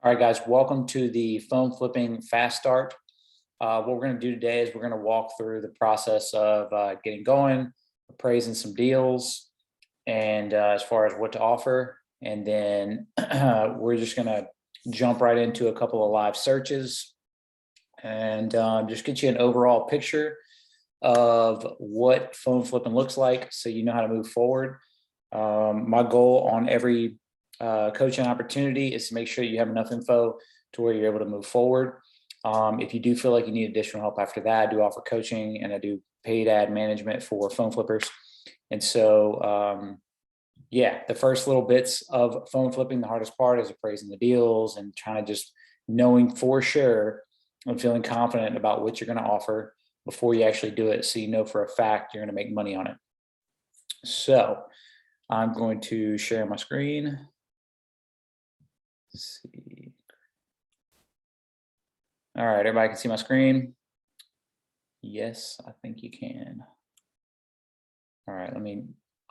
All right, guys, welcome to the phone flipping fast start. What we're going to do today is we're going to walk through the process of getting going, appraising some deals, and as far as what to offer. And then we're just going to jump right into a couple of live searches and just get you an overall picture of what phone flipping looks like so you know how to move forward. My goal on every coaching opportunity is to make sure you have enough info to where you're able to move forward. If you do feel like you need additional help after that, I do offer coaching and I do paid ad management for phone flippers. And so, yeah, the first little bits of phone flipping, the hardest part is appraising the deals and trying to just knowing for sure and feeling confident about what you're going to offer before you actually do it. So you know for a fact you're going to make money on it. So I'm going to share my screen. Let's see. All right, everybody can see my screen? Yes, I think you can. All right, let me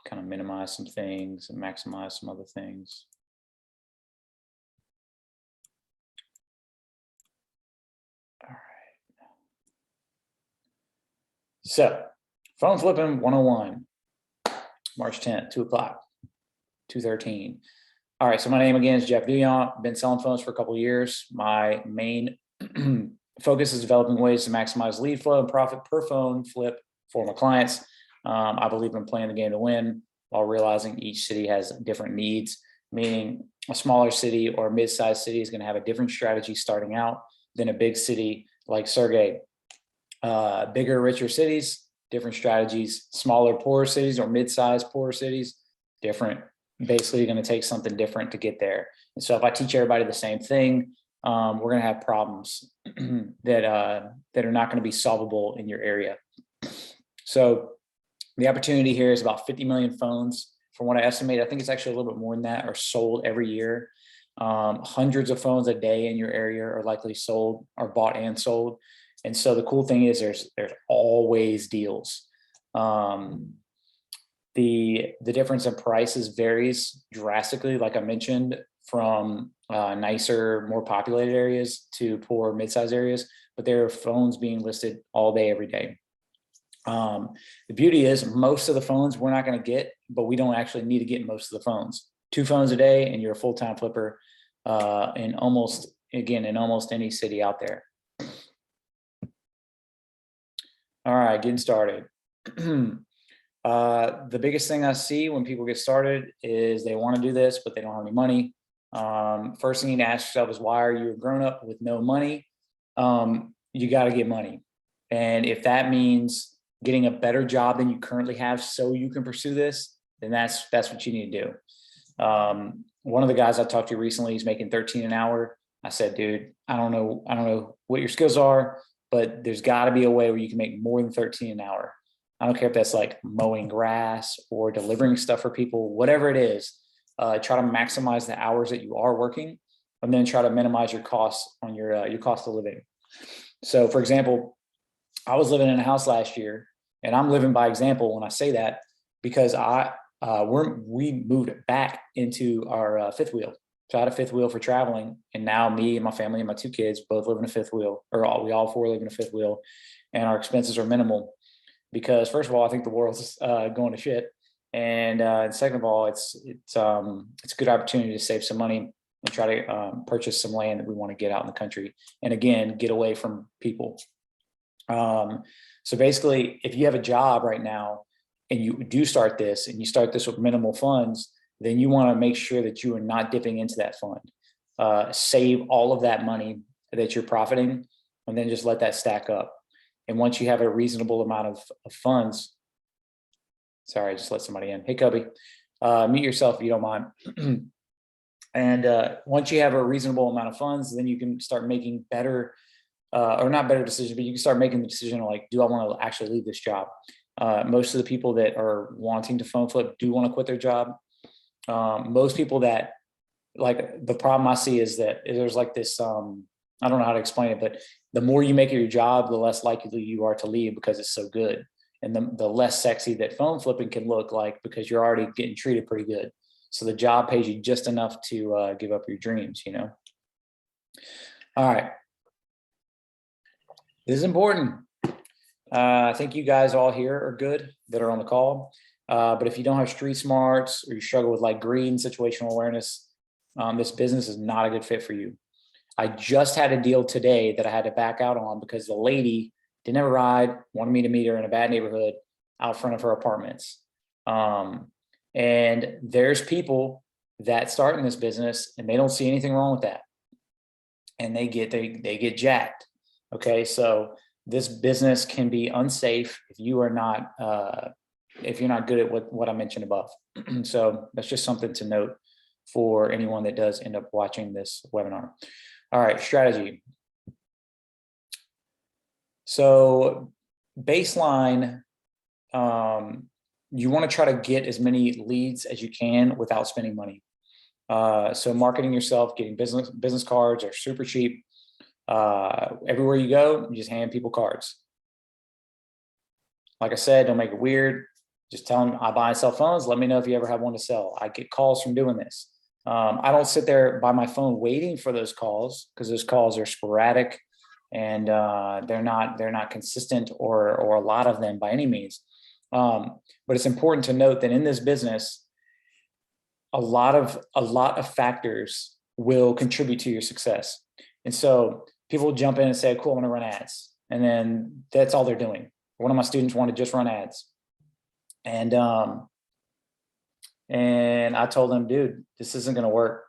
kind of minimize some things and maximize some other things. All right. So, phone flipping 101, March 10th, 2 o'clock, 2:13. All right, so my name again is Jeff Duyant. Been selling phones for a couple of years. My main focus is developing ways to maximize lead flow and profit per phone flip for my clients. I believe in playing the game to win while realizing each city has different needs, meaning a smaller city or a mid-sized city is going to have a different strategy starting out than a big city like Sergey. Bigger, richer cities, different strategies. Smaller, poorer cities or mid-sized, poorer cities, different. Basically going to take something different to get there. And so if I teach everybody the same thing, we're going to have problems that are not going to be solvable in your area. So the opportunity here is about 50 million phones. From what I estimate, I think it's actually a little bit more than that, are sold every year. Hundreds of phones a day in your area are likely sold, are bought and sold. And so the cool thing is there's always deals. The difference in prices varies drastically, like I mentioned, from nicer, more populated areas to poor mid-sized areas, but there are phones being listed all day, every day. The beauty is most of the phones we're not going to get, but we don't actually need to get most of the phones. 2 phones a day and you're a full-time flipper in almost any city out there. All right, getting started. The biggest thing I see when people get started is they want to do this, but they don't have any money. First thing you need to ask yourself is, why are you a grown-up with no money? You got to get money. And if that means getting a better job than you currently have so you can pursue this, then that's what you need to do. One of the guys I talked to recently, he's making 13 an hour. I said, dude, I don't know what your skills are, but there's got to be a way where you can make more than 13 an hour. I don't care if that's like mowing grass or delivering stuff for people, whatever it is. Try to maximize the hours that you are working, and then try to minimize your costs on your cost of living. So, for example, I was living in a house last year, and I'm living by example when I say that, because we moved back into our fifth wheel. So I had a fifth wheel for traveling, and now me and my family and my 2 kids both live in a fifth wheel, or we all 4 live in a fifth wheel, and our expenses are minimal. Because first of all, I think the world's going to shit, and second of all, it's a good opportunity to save some money and try to purchase some land that we want to get out in the country, and again, get away from people. So basically, if you have a job right now and you do start this, and you start this with minimal funds, then you want to make sure that you are not dipping into that fund. Save all of that money that you're profiting, and then just let that stack up. And once you have a reasonable amount of funds, sorry, I just let somebody in. Hey, Cubby, mute yourself if you don't mind. And once you have a reasonable amount of funds, then you can start making better, or not better decisions, but you can start making the decision like, do I want to actually leave this job? Most of the people that are wanting to phone flip do want to quit their job. Most people that, like, the problem I see is that there's like this, I don't know how to explain it, but the more you make it your job, the less likely you are to leave because it's so good. And the less sexy that phone flipping can look like, because you're already getting treated pretty good. So the job pays you just enough to give up your dreams, you know? All right. This is important. I think you guys all here are good that are on the call. But if you don't have street smarts or you struggle with like greed and situational awareness, this business is not a good fit for you. I just had a deal today that I had to back out on because the lady didn't have a ride, wanted me to meet her in a bad neighborhood out front of her apartments. And there's people that start in this business and they don't see anything wrong with that. And they get jacked. Okay, so this business can be unsafe if you are not if you're not good at what I mentioned above. So that's just something to note for anyone that does end up watching this webinar. All right, strategy. So baseline, you want to try to get as many leads as you can without spending money. So marketing yourself, getting business cards are super cheap. Everywhere you go, you just hand people cards. Like I said, don't make it weird. Just tell them I buy and sell phones. Let me know if you ever have one to sell. I get calls from doing this. I don't sit there by my phone waiting for those calls because those calls are sporadic and they're not consistent or a lot of them by any means. But it's important to note that in this business, a lot of factors will contribute to your success. And so people jump in and say, cool, I want to run ads. And then that's all they're doing. One of my students wanted to just run ads. And I told him, dude, this isn't going to work.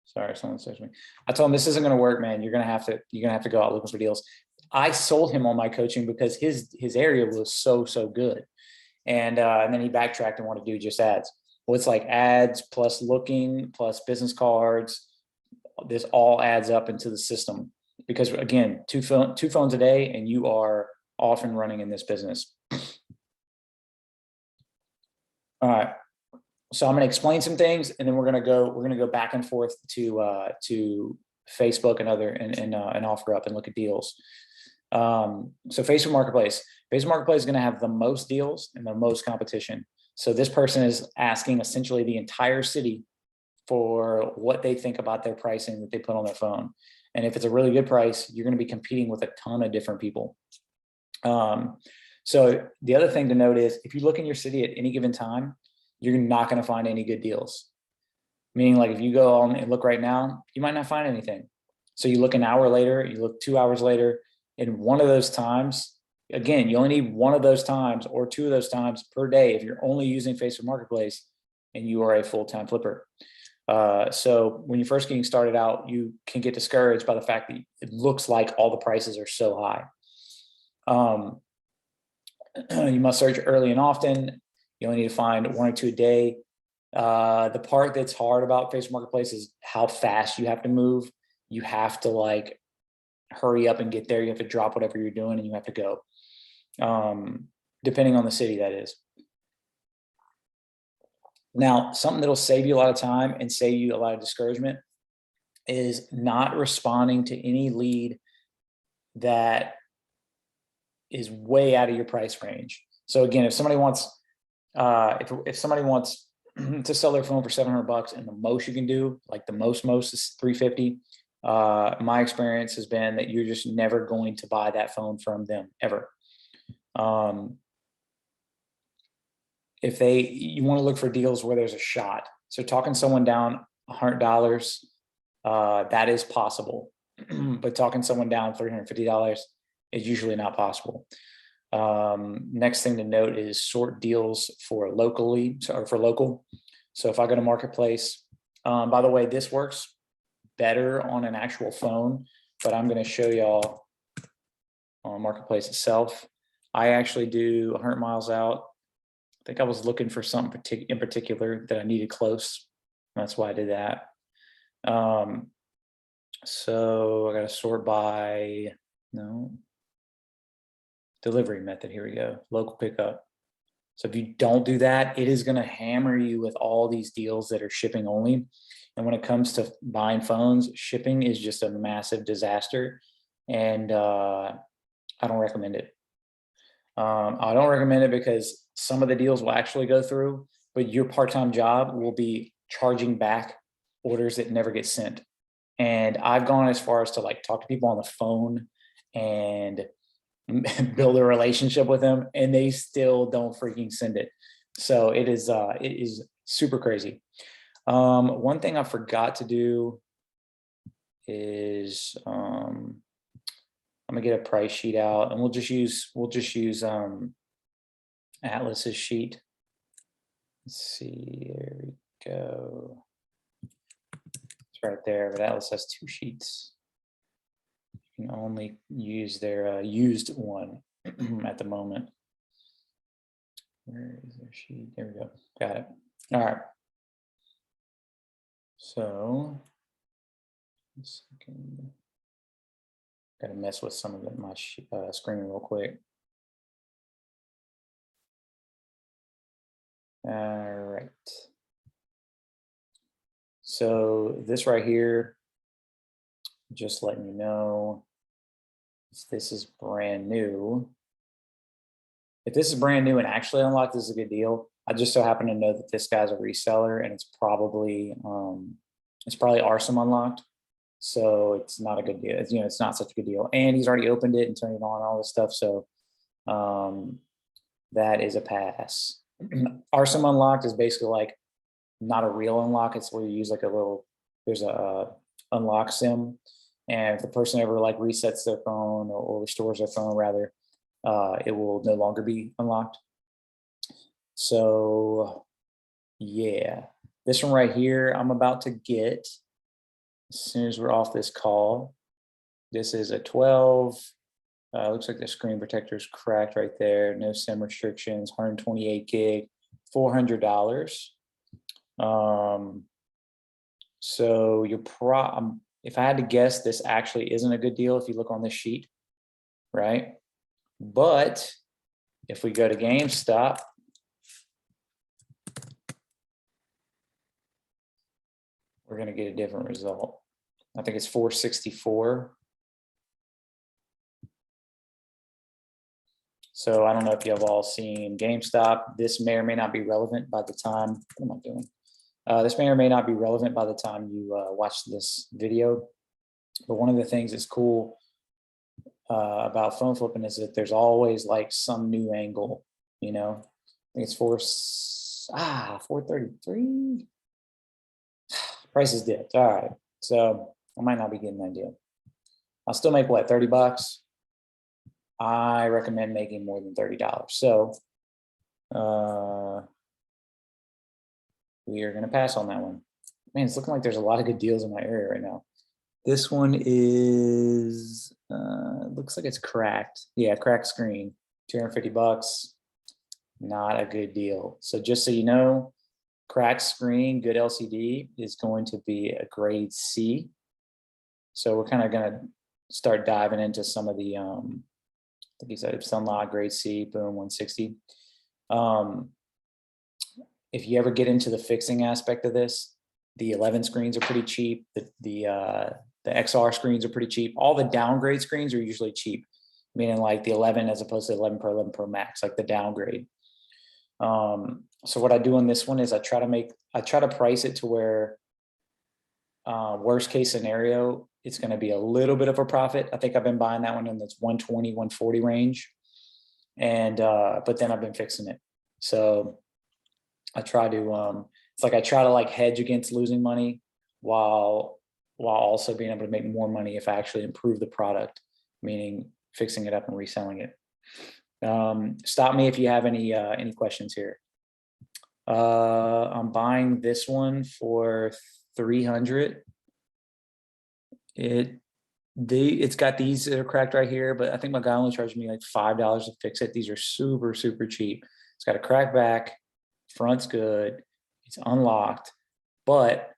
Sorry, someone says to me. I told him this isn't going to work, man. You're going to have to go out looking for deals. I sold him on my coaching because his area was so good. And then he backtracked and wanted to do just ads. Well, it's like ads plus looking plus business cards. This all adds up into the system because again, two phones a day and you are off and running in this business. All right. So I'm going to explain some things and then we're going to go back and forth to Facebook and other and offer up and look at deals. So Facebook Marketplace is going to have the most deals and the most competition. So this person is asking essentially the entire city for what they think about their pricing that they put on their phone. And if it's a really good price, you're going to be competing with a ton of different people. So the other thing to note is if you look in your city at any given time, you're not going to find any good deals. Meaning like if you go on and look right now, you might not find anything. So you look an hour later, you look 2 hours later, and one of those times, again, you only need one of those times or two of those times per day if you're only using Facebook Marketplace and you are a full-time flipper. So when you're first getting started out, you can get discouraged by the fact that it looks like all the prices are so high. You must search early and often. You only need to find one or two a day. The part that's hard about Facebook Marketplace is how fast you have to move. You have to like hurry up and get there. You have to drop whatever you're doing and you have to go. Depending on the city, that is. Now, something that'll save you a lot of time and save you a lot of discouragement is not responding to any lead that is way out of your price range. So again, if somebody wants, if somebody wants to sell their phone for $700 and the most you can do, like the most is $350, my experience has been that you're just never going to buy that phone from them ever. You want to look for deals where there's a shot. So talking someone down $100, that is possible, but talking someone down $350 is usually not possible. Next thing to note is sort deals for local. So if I go to Marketplace, by the way, this works better on an actual phone, but I'm going to show y'all on Marketplace itself. I actually do 100 miles out. I think I was looking for something in particular that I needed close. That's why I did that. So I got to sort by, delivery method. Here we go. Local pickup. So if you don't do that, it is going to hammer you with all these deals that are shipping only. And when it comes to buying phones, shipping is just a massive disaster. And I don't recommend it. I don't recommend it because some of the deals will actually go through, but your part-time job will be charging back orders that never get sent. And I've gone as far as to like talk to people on the phone and build a relationship with them, and they still don't freaking send it. So it is super crazy. One thing I forgot to do is I'm gonna get a price sheet out, and we'll just use Atlas's sheet. Let's see, there we go. It's right there, but Atlas has 2 sheets. You can only use their used one at the moment. Where is their sheet? There we go. Got it. All right. So, gotta mess with some of my screen real quick. All right. So this right here, just letting you know, this is brand new. If this is brand new and actually unlocked, this is a good deal. I just so happen to know that this guy's a reseller, and it's probably Arsum unlocked. So it's not a good deal. It's, it's not such a good deal. And he's already opened it and turned it on, all this stuff. So that is a pass. Arsum unlocked is basically like not a real unlock. It's where you use like there's a unlock sim. And if the person ever like resets their phone or restores their phone rather, it will no longer be unlocked. So yeah, this one right here, I'm about to get, as soon as we're off this call. This is a 12. Looks like the screen protector is cracked right there. No SIM restrictions, 128 gig, $400. So if I had to guess, this actually isn't a good deal if you look on this sheet, right? But if we go to GameStop, we're going to get a different result. I think it's 464. So I don't know if you have all seen GameStop. This may or may not be relevant by the time, what am I doing? This may or may not be relevant by the time you watch this video. But one of the things that's cool about phone flipping is that there's always like some new angle, I think it's 433. Price is dipped. All right. So I might not be getting that deal. I'll still make what, $30? I recommend making more than $30. So we are going to pass on that one. Man, it's looking like there's a lot of good deals in my area right now. This one is, looks like it's cracked. Yeah, cracked screen, $250. Not a good deal. So just so you know, cracked screen, good LCD is going to be a grade C. So we're kind of going to start diving into some of the, I think he said it's unlocked, grade C, boom, 160. If you ever get into the fixing aspect of this, the 11 screens are pretty cheap. The XR screens are pretty cheap. All the downgrade screens are usually cheap, meaning like the 11 as opposed to 11 Pro, 11 Pro Max, like the downgrade. So what I do on this one is I try to price it to where worst case scenario, it's going to be a little bit of a profit. I think I've been buying that one in this 120, 140 range. And, but then I've been fixing it. So I try to, it's like I try to like hedge against losing money while also being able to make more money if I actually improve the product, meaning fixing it up and reselling it. Stop me if you have any questions here. I'm buying this one for $300. It's got these that are cracked right here, but I think my guy only charged me like $5 to fix it. These are super, super cheap. It's got a cracked back, front's good, it's unlocked. But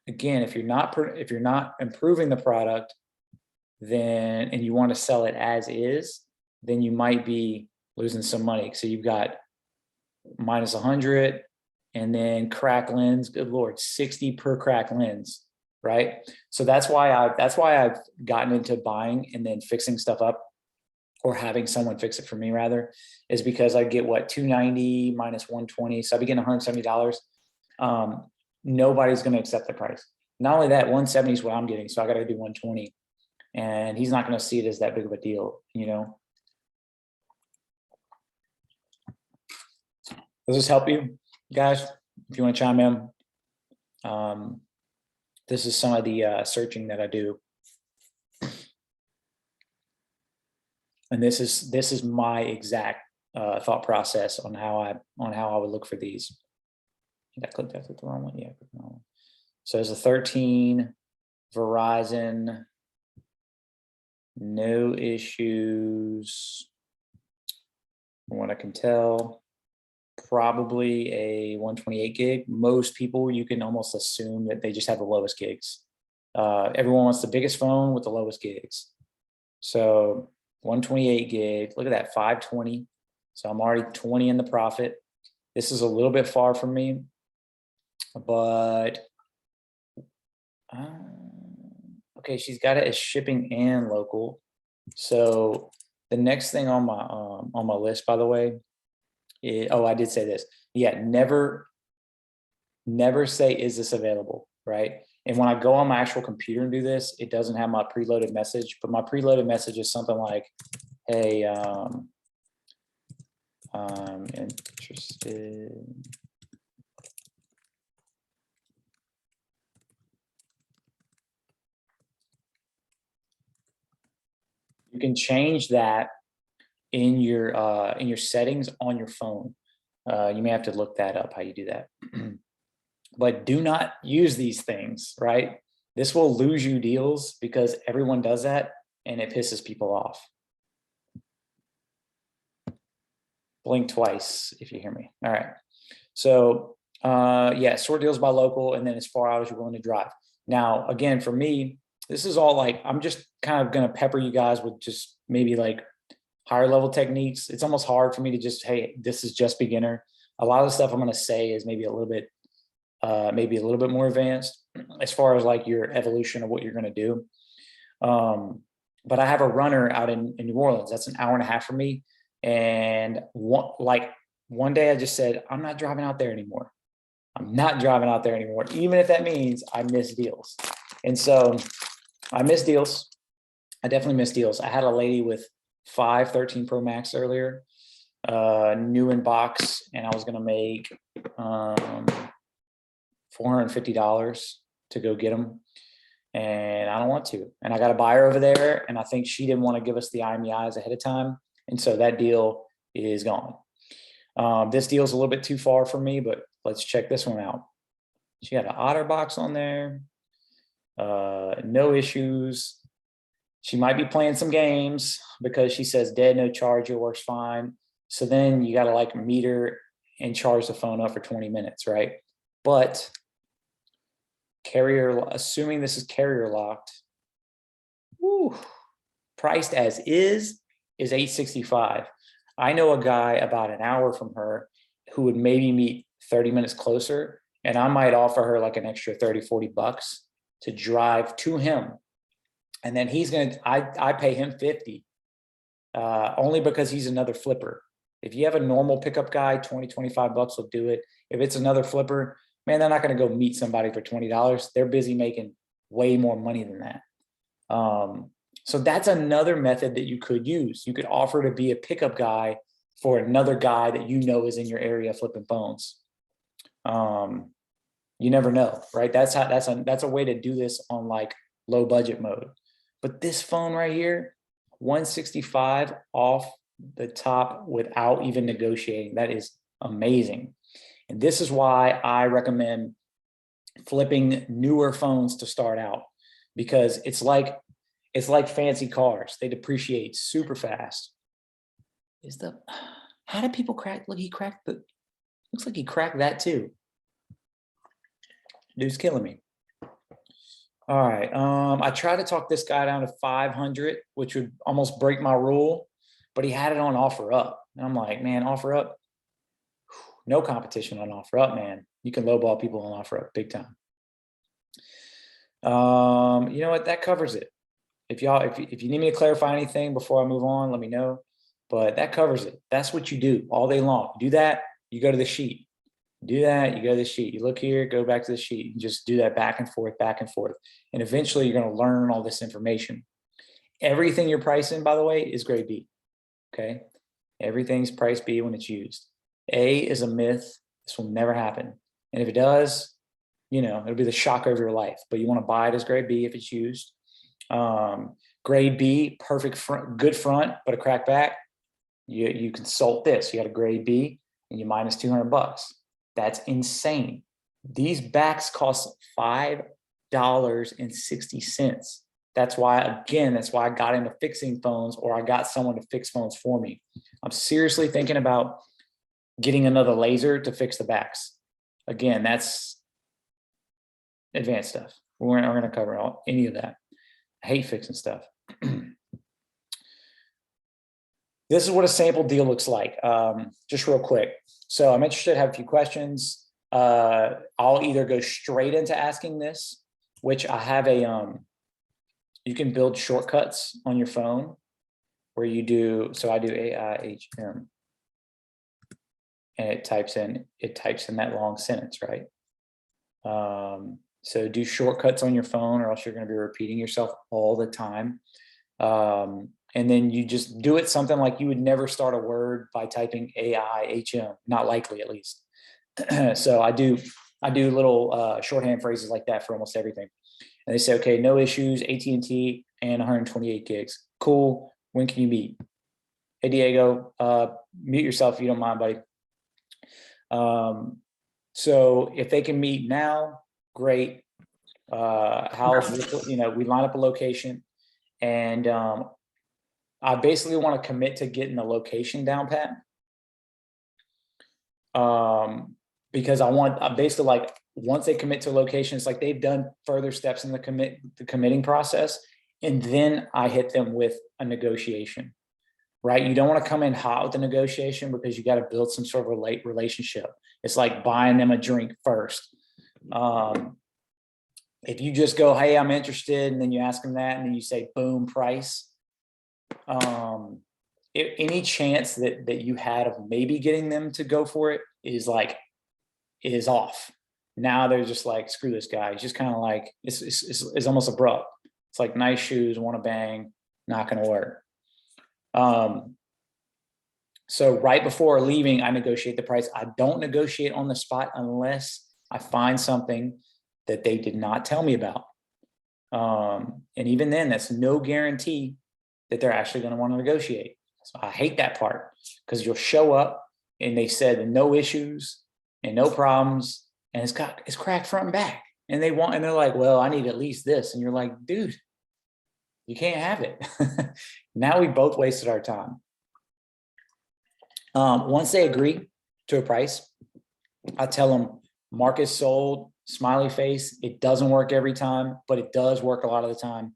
again, if you're not improving the product, then and you want to sell it as is, then you might be losing some money. So you've got minus 100 and then crack lens, good Lord, 60 per crack lens, right? So that's why I've gotten into buying and then fixing stuff up, or having someone fix it for me rather, is because I get what, 290 minus 120. So I'd be getting $170. Nobody's going to accept the price. Not only that, 170 is what I'm getting, so I got to do 120, and he's not going to see it as that big of a deal, you know. Does this help you guys? If you want to chime in, this is some of the searching that I do, and this is my exact thought process on how I would look for these. I clicked the wrong one. Yeah, I clicked the wrong one. So there's a 13 Verizon, no issues from what I can tell. Probably a 128 gig. Most people, you can almost assume that they just have the lowest gigs. Everyone wants the biggest phone with the lowest gigs. So 128 gig, look at that, 520. So I'm already 20 in the profit. This is a little bit far from me, but okay, she's got it as shipping and local. So the next thing on my list, by the way, oh, I did say this. Yeah, never say, is this available, right? And when I go on my actual computer and do this, it doesn't have my preloaded message, but my preloaded message is something like, hey, I'm interested. You can change that in your settings on your phone. You may have to look that up, how you do that. But do not use these things, right? This will lose you deals because everyone does that and it pisses people off. Blink twice if you hear me. All right. So yeah, sort deals by local and then as far out as you're willing to drive. Now, again, for me, this is all like, I'm just kind of going to pepper you guys with just maybe like higher level techniques. It's almost hard for me to just, hey, this is just beginner. A lot of the stuff I'm going to say is maybe a little bit more advanced as far as like your evolution of what you're going to do. But I have a runner out in New Orleans. That's an hour and a half for me. And one day I just said, I'm not driving out there anymore. I'm not driving out there anymore, even if that means I miss deals. And so I miss deals. I definitely miss deals. I had a lady with 5 13 Pro Max earlier, new in box, and I was going to make $450 to go get them. And I don't want to. And I got a buyer over there, and I think she didn't want to give us the IMEIs ahead of time. And so that deal is gone. This deal is a little bit too far for me, but let's check this one out. She had an OtterBox on there. No issues. She might be playing some games because she says dead, no charger, works fine. So then you got to like meet her and charge the phone up for 20 minutes, right? But carrier, assuming this is carrier locked, whew, priced as is $865. I know a guy about an hour from her who would maybe meet 30 minutes closer, and I might offer her like an extra 30, 40 bucks to drive to him. And then he's going to, I pay him 50, only because he's another flipper. If you have a normal pickup guy, 20, 25 bucks will do it. If it's another flipper, man, they're not going to go meet somebody for $20. They're busy making way more money than that. So that's another method that you could use. You could offer to be a pickup guy for another guy that you know is in your area flipping phones. You never know, right? That's a way to do this on like low budget mode. But this phone right here, 165 off the top without even negotiating. That is amazing. And this is why I recommend flipping newer phones to start out, because it's like fancy cars. They depreciate super fast. How do people crack? Look, looks like he cracked that too. Dude's killing me. All right. I tried to talk this guy down to 500, which would almost break my rule, but he had it on offer up. And I'm like, man, offer up. No competition on offer up, man. You can lowball people on offer up big time. You know what? That covers it. If you need me to clarify anything before I move on, let me know. But that covers it. That's what you do all day long. You do that, you go to the sheet. Do that, you go to the sheet, you look here, go back to the sheet, and just do that back and forth, back and forth. And eventually you're going to learn all this information. Everything you're pricing, by the way, is grade B. Okay. Everything's price B when it's used. A is a myth. This will never happen. And if it does, you know, it'll be the shock of your life, but you want to buy it as grade B if it's used. Grade B, perfect front, good front, but a crack back. You consult this. You got a grade B and you minus $200. That's insane. These backs cost $5.60. That's why, again, that's why I got into fixing phones, or I got someone to fix phones for me. I'm seriously thinking about getting another laser to fix the backs. Again, that's advanced stuff. We're not going to cover any of that. I hate fixing stuff. This is what a sample deal looks like, just real quick. So I'm interested, have a few questions. I'll either go straight into asking this, which I have a, you can build shortcuts on your phone where you do, so I do AIHM, and it types in that long sentence, right? So do shortcuts on your phone, or else you're going to be repeating yourself all the time. And then you just do it something like you would never start a word by typing AIHM, not likely at least. So I do little shorthand phrases like that for almost everything. And they say, okay, no issues, AT&T and 128 gigs. Cool. When can you meet? Hey, Diego, mute yourself if you don't mind, buddy. So if they can meet now, great. How's, you know, we line up a location, and I basically want to commit to getting the location down pat. Because I basically, like, once they commit to a location, it's like they've done further steps in the committing process, and then I hit them with a negotiation, right? You don't want to come in hot with the negotiation, because you got to build some sort of a relationship. It's like buying them a drink first. If you just go, hey, I'm interested, and then you ask them that, and then you say, boom, price. Any chance that you had of maybe getting them to go for it is off. Now they're just like, screw this guy. He's just kind of like, it's almost abrupt. It's like, nice shoes, want to bang, not going to work. So right before leaving, I negotiate the price. I don't negotiate on the spot unless I find something that they did not tell me about. And even then, that's no guarantee that they're actually going to want to negotiate. So I hate that part, because you'll show up and they said no issues and no problems, and it's cracked front and back, and they're like, well, I need at least this. And you're like, dude, you can't have it. Now we both wasted our time. Once they agree to a price, I tell them market sold, smiley face. It doesn't work every time, but it does work a lot of the time.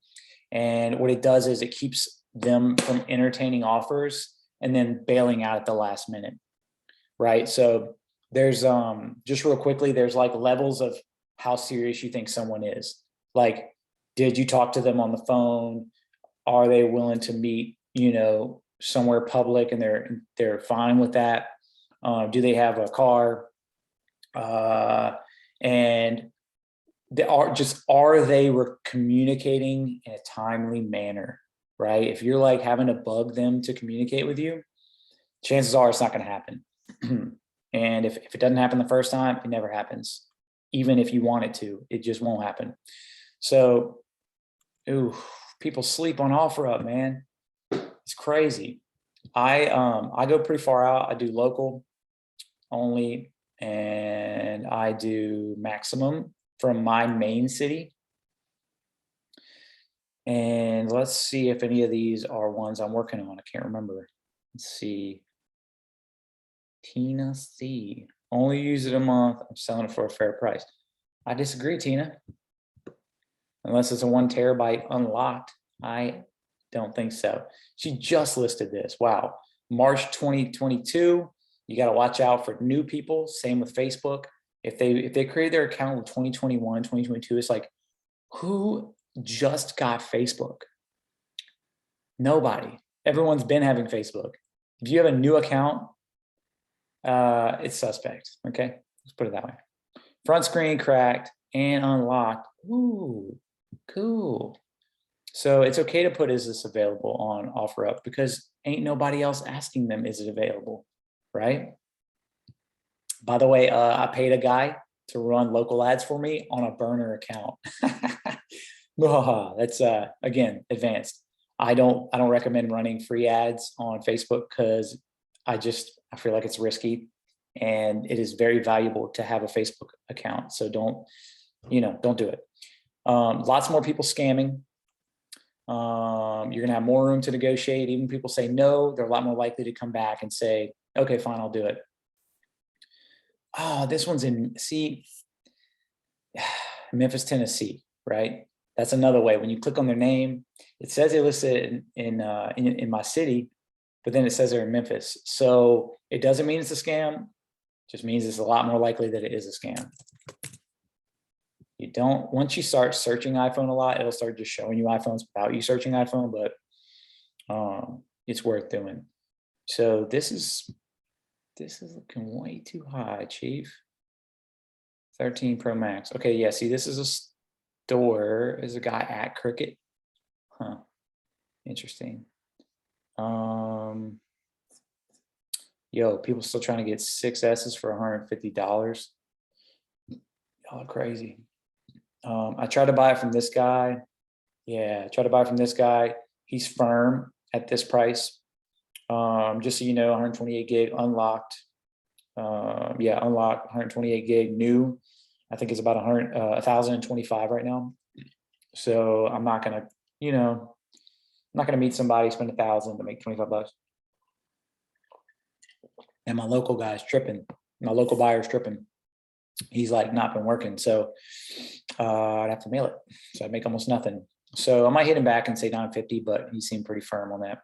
And what it does is it keeps them from entertaining offers and then bailing out at the last minute, right? So there's just real quickly, there's like levels of how serious you think someone is. Like, did you talk to them on the phone? Are they willing to meet, you know, somewhere public, and they're fine with that? Do they have a car? And are they communicating in a timely manner, right? If you're like having to bug them to communicate with you, chances are it's not going to happen. And if it doesn't happen the first time, it never happens. Even if you want it to, it just won't happen. So, people sleep on OfferUp, man. It's crazy. I go pretty far out. I do local only, and I do maximum from my main city. And let's see if any of these are ones I'm working on. I can't remember. Let's see. Tina C. Only use it a month. I'm selling it for a fair price. I disagree, Tina. Unless it's a 1 terabyte unlocked. I don't think so. She just listed this. Wow. March 2022. You got to watch out for new people. Same with Facebook. If they create their account with 2021, 2022, it's like, who just got Facebook? Nobody. Everyone's been having Facebook. If you have a new account, it's suspect. Okay. Let's put it that way. Front screen cracked and unlocked. Ooh, cool. So it's okay to put, is this available on OfferUp, because ain't nobody else asking them, is it available, right? By the way, I paid a guy to run local ads for me on a burner account. That's again, advanced. I don't recommend running free ads on Facebook because I feel like it's risky, and it is very valuable to have a Facebook account. So don't do it. Lots more people scamming. You're gonna have more room to negotiate. Even people say no, they're a lot more likely to come back and say, okay, fine, I'll do it. Oh, this one's in Memphis, Tennessee, right? That's another way. When you click on their name, it says they listed in my city, but then it says they're in Memphis. So it doesn't mean it's a scam. It just means it's a lot more likely that it is a scam. Once you start searching iPhone a lot, it'll start just showing you iPhones without you searching iPhone, but it's worth doing. So this is looking way too high, Chief. 13 Pro Max. Okay, yeah, see, this is a store. Is a guy at Cricket. Huh. Interesting. Yo, people still trying to get 6S's for $150. Oh, crazy. I tried to buy it from this guy. Yeah, I tried to buy it from this guy. He's firm at this price. Just so you know, 128 gig unlocked. Yeah, unlocked 128 gig new. I think it's about 1,025 right now. So I'm not gonna, I'm not gonna meet somebody, spend 1,000 to make $25. And my local guy's tripping. My local buyer's tripping. He's like not been working, so I'd have to mail it. So I'd make almost nothing. So I might hit him back and say 950, but he seemed pretty firm on that.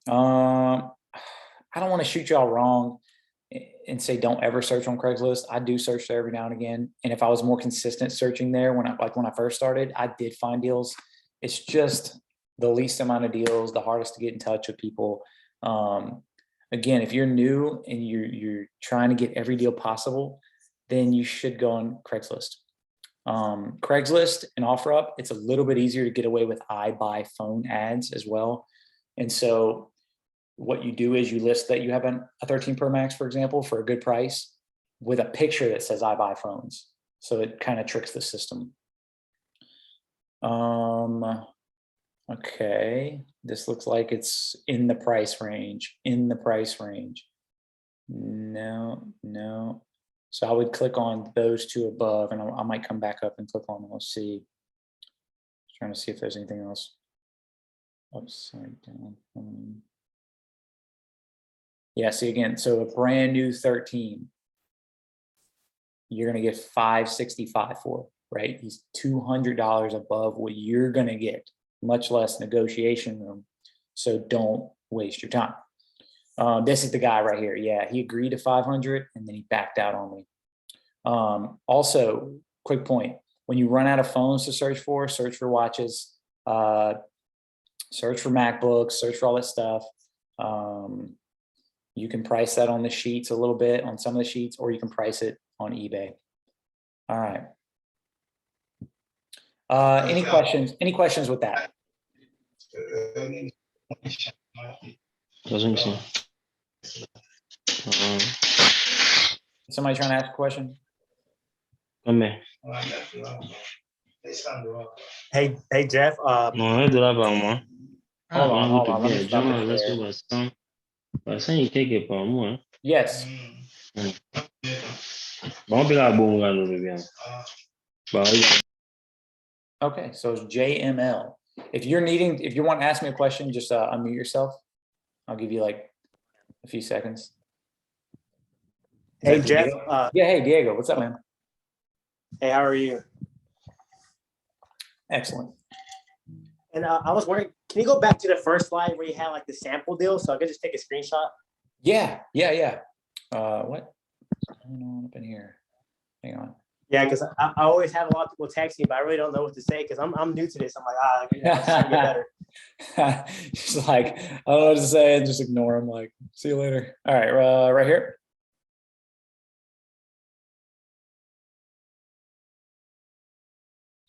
I don't want to shoot y'all wrong and say don't ever search on Craigslist. I do search there every now and again. And if I was more consistent searching there when I first started, I did find deals. It's just the least amount of deals, the hardest to get in touch with people. Again, if you're new and you're trying to get every deal possible, then you should go on Craigslist. Craigslist and OfferUp, it's a little bit easier to get away with iBuy phone ads as well. And so what you do is you list that you have a 13 Pro Max, for example, for a good price with a picture that says I buy phones. So it kind of tricks the system. Okay, this looks like it's in the price range, No. So I would click on those two above, and I might come back up and click on them. Let's see. Trying to see if there's anything else. Upside down. Yeah, see again, so a brand new 13, you're gonna get 565 for, right? He's $200 above what you're gonna get, much less negotiation room. So don't waste your time. This is the guy right here. Yeah, he agreed to 500 and then he backed out on me. Also, quick point, when you run out of phones to search for watches, search for MacBooks, search for all that stuff. You can price that on the sheets a little bit, on some of the sheets, or you can price it on eBay. All right. Any questions? Any questions with that? Doesn't see. Somebody trying to ask a question? Come here. Hey, Jeff. Non, un dollar par mois. Hold on. Let me stop Jamais it reste there. bastant. Bastant, il quelque par mois. Yes. Bon, puis là, bon, là, nous bien. Okay, so it's JML. If you want to ask me a question, just unmute yourself. I'll give you like a few seconds. Hey, Jeff. Yeah, hey, Diego. What's up, man? Hey, how are you? Excellent. And I was wondering, can you go back to the first slide where you had like the sample deal so I could just take a screenshot? Yeah. What's going on up in here? Hang on. Yeah, because I always have a lot of people text me, but I really don't know what to say because I'm new to this. I'm like, it's trying to get better. Just like, I don't know what to say, and just ignore them. Like, see you later. All right, right here.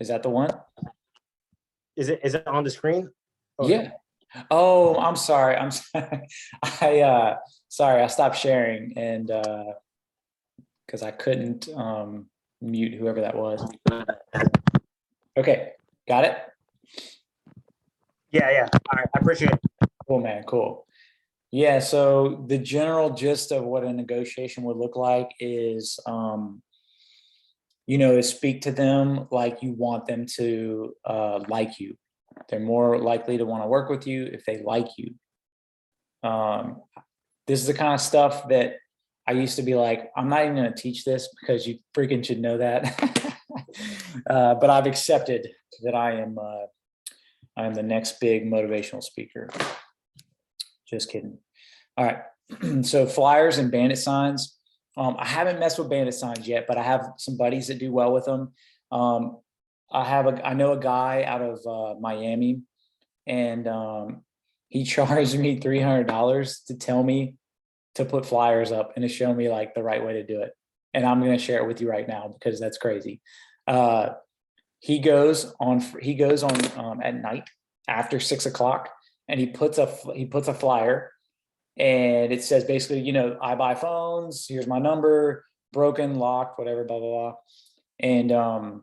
Is that the one? Is it on the screen? Oh, Yeah. Oh, I'm sorry. I'm sorry. Sorry, I stopped sharing and because I couldn't mute whoever that was. Okay, got it? Yeah. All right. I appreciate it. Cool, man. Cool. Yeah. So the general gist of what a negotiation would look like is, is speak to them like you want them to like you. They're more likely to want to work with you if they like you. This is the kind of stuff that I used to be like, I'm not even going to teach this because you freaking should know that. But I've accepted that I am the next big motivational speaker. Just kidding. All right. So flyers and bandit signs. I haven't messed with bandit signs yet, but I have some buddies that do well with them. I know a guy out of Miami, and he charged me $300 to tell me to put flyers up and to show me like the right way to do it. And I'm going to share it with you right now because that's crazy. He goes on at night after 6 o'clock, and he puts a flyer, and it says basically, I buy phones. Here's my number, broken, locked, whatever, blah, blah, blah.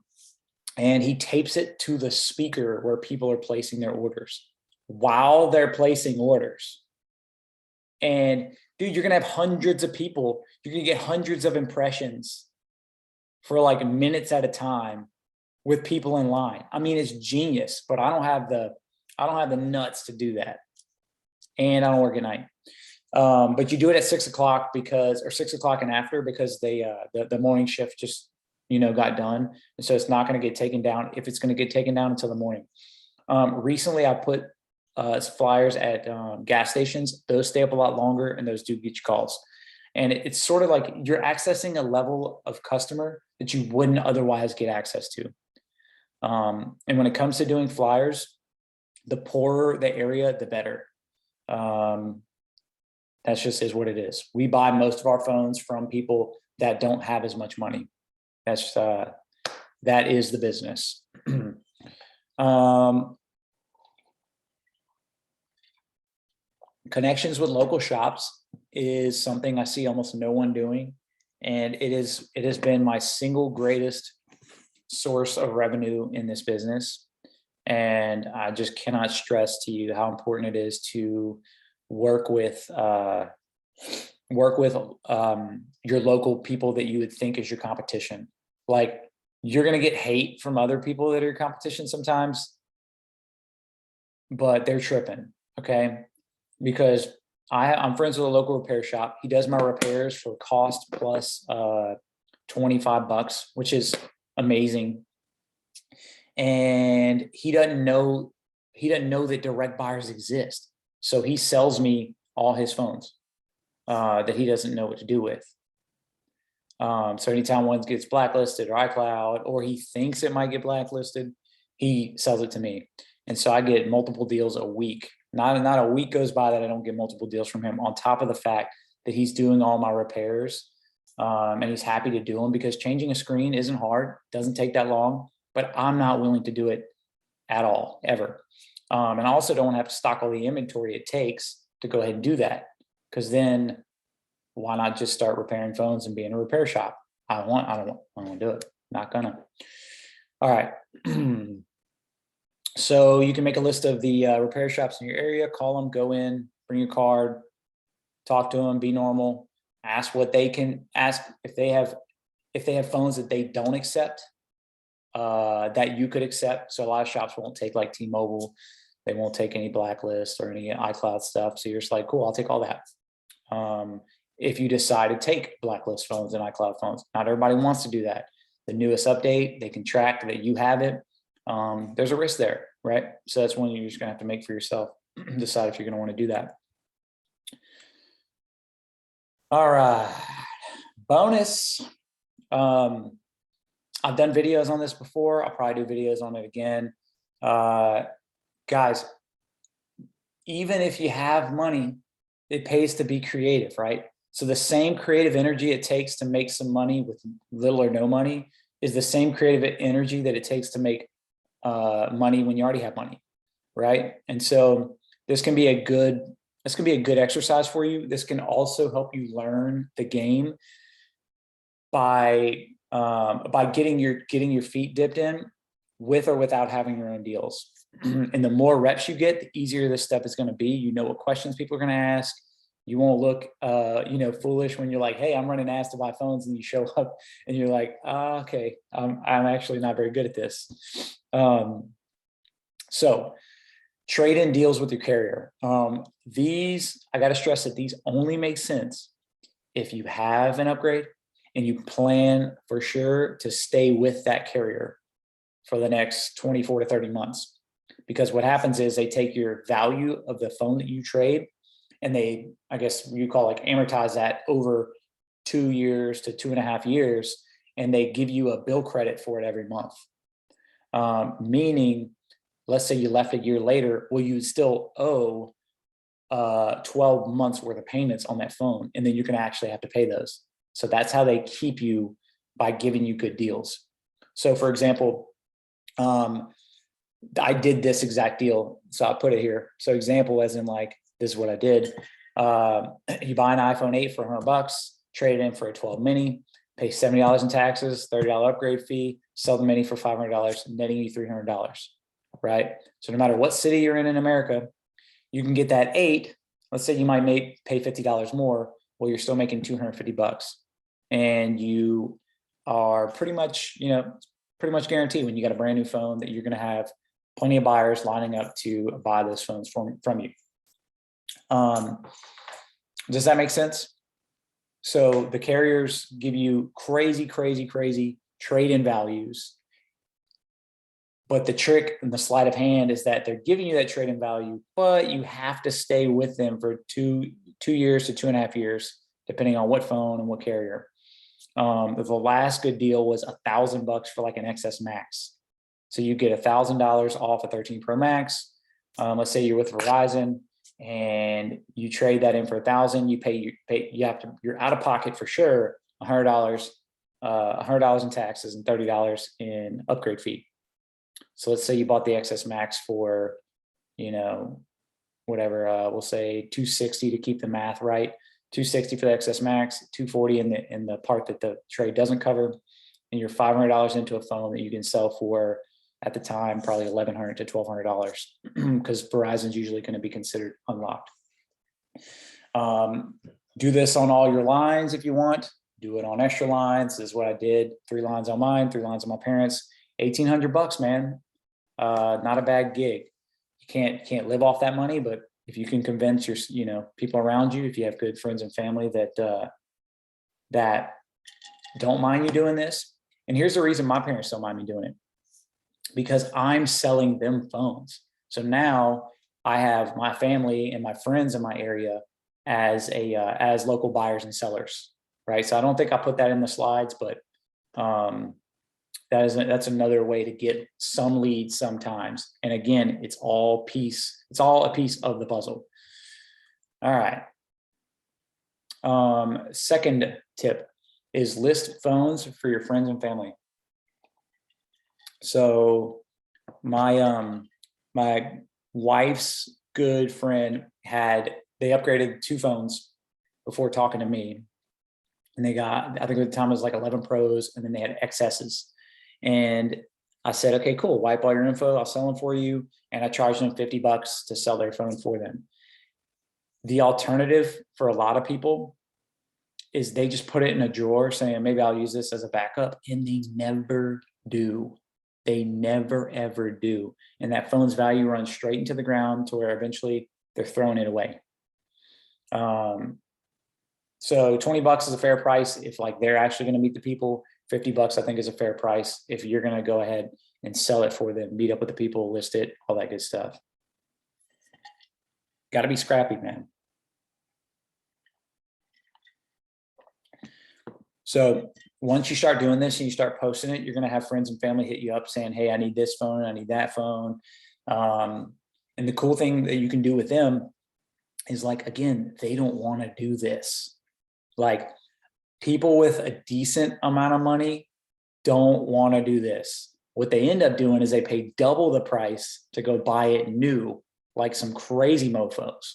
And he tapes it to the speaker where people are placing their orders while they're placing orders. And dude, you're going to have hundreds of people. You're going to get hundreds of impressions for like minutes at a time with people in line. I mean, it's genius, but I don't have the nuts to do that. And I don't work at night. But you do it at 6 o'clock or 6 o'clock and after, because the morning shift just, got done. And so it's not going to get taken down, if it's going to get taken down, until the morning. Recently I put flyers at gas stations. Those stay up a lot longer, and those do get you calls. And it's sort of like you're accessing a level of customer that you wouldn't otherwise get access to. And when it comes to doing flyers, the poorer the area, the better. That's just is what it is. We buy most of our phones from people that don't have as much money. That is the business. Connections with local shops is something I see almost no one doing. And it has been my single greatest source of revenue in this business. And I just cannot stress to you how important it is to work with your local people that you would think is your competition. Like, you're going to get hate from other people that are your competition sometimes, but they're tripping. Okay. Because I'm friends with a local repair shop. He does my repairs for cost plus $25, which is amazing. And he doesn't know that direct buyers exist. So he sells me all his phones that he doesn't know what to do with. So anytime one gets blacklisted or iCloud, or he thinks it might get blacklisted, he sells it to me. And so I get multiple deals a week. Not a week goes by that I don't get multiple deals from him, on top of the fact that he's doing all my repairs. And he's happy to do them, because changing a screen isn't hard, doesn't take that long, but I'm not willing to do it at all, ever. And I also don't have to stock all the inventory it takes to go ahead and do that, because then why not just start repairing phones and be in a repair shop? I don't want to do it. Not gonna. All right. So you can make a list of the repair shops in your area, call them, go in, bring your card, talk to them, be normal, ask what they can ask, if they have phones that they don't accept, that you could accept. So a lot of shops won't take like T-Mobile. They won't take any blacklist or any iCloud stuff. So you're just like, cool, I'll take all that. If you decide to take blacklist phones and iCloud phones, not everybody wants to do that. The newest update, they can track that you have it. There's a risk there, right? So that's one you're just gonna have to make for yourself, decide if you're gonna want to do that. All right, bonus. I've done videos on this before. I'll probably do videos on it again. Guys, even if you have money, it pays to be creative, right? So the same creative energy it takes to make some money with little or no money, is the same creative energy that it takes to make money when you already have money, right? And so this can be a good exercise for you. This can also help you learn the game by getting your feet dipped in with or without having your own deals. And the more reps you get, the easier this stuff is going to be. You know what questions people are going to ask. You won't look, foolish when you're like, hey, I'm running ads to buy phones, and you show up and you're like, okay, I'm actually not very good at this. So trade in deals with your carrier. These, I got to stress that these only make sense if you have an upgrade and you plan for sure to stay with that carrier for the next 24 to 30 months. Because what happens is they take your value of the phone that you trade and they, I guess you call like amortize that over 2 years to 2.5 years, and they give you a bill credit for it every month. Meaning, let's say you left a year later, well, you still owe 12 months worth of payments on that phone, and then you're going to actually have to pay those. So that's how they keep you, by giving you good deals. So for example, I did this exact deal. So I put it here. So example, as in like, this is what I did. You buy an iPhone 8 for $100, trade it in for a 12 mini, pay $70 in taxes, $30 upgrade fee, sell the mini for $500, netting you $300, right? So no matter what city you're in America, you can get that 8. Let's say you might pay $50 more. Well, you're still making $250, and you are pretty much guaranteed when you got a brand new phone that you're going to have plenty of buyers lining up to buy those phones from you. Does that make sense? So the carriers give you crazy trade-in values. But the trick and the sleight of hand is that they're giving you that trade-in value, but you have to stay with them for two years to 2.5 years, depending on what phone and what carrier. The last good deal was $1,000 for like an XS Max. So you get $1,000 off a 13 Pro Max. Let's say you're with Verizon and you trade that in for $1,000. You're out of pocket for sure $100 in taxes and $30 in upgrade fee. So let's say you bought the XS Max for, whatever, we'll say $260 to keep the math right. $260 for the XS Max, $240 in the part that the trade doesn't cover, and you're $500 into a phone that you can sell for, at the time, probably $1,100 to $1,200, because Verizon's usually going to be considered unlocked. Do this on all your lines if you want. Do it on extra lines. This is what I did. 3 lines on mine, 3 lines on my parents. $1,800, man. Not a bad gig. You can't live off that money, but if you can convince your people around you, if you have good friends and family that don't mind you doing this. And here's the reason my parents don't mind me doing it, because I'm selling them phones. So now I have my family and my friends in my area as local buyers and sellers, right? So I don't think I put that in the slides, but that's another way to get some leads sometimes. And again, it's all a piece of the puzzle. All right. Second tip is list phones for your friends and family. So my wife's good friend they upgraded 2 phones before talking to me. And they got, I think at the time it was like 11 Pros, and then they had XSs. And I said, okay, cool, wipe all your info, I'll sell them for you. And I charged them $50 to sell their phone for them. The alternative for a lot of people is they just put it in a drawer saying, maybe I'll use this as a backup. And they never do. They never, ever do. And that phone's value runs straight into the ground to where eventually they're throwing it away. So $20 is a fair price if like they're actually going to meet the people. $50 I think is a fair price if you're going to go ahead and sell it for them, meet up with the people, list it, all that good stuff. Got to be scrappy, man. So once you start doing this and you start posting it, you're going to have friends and family hit you up saying, hey, I need this phone, I need that phone. And the cool thing that you can do with them is, like, again, they don't want to do this. Like, people with a decent amount of money don't want to do this. What they end up doing is they pay double the price to go buy it new, like some crazy mofos,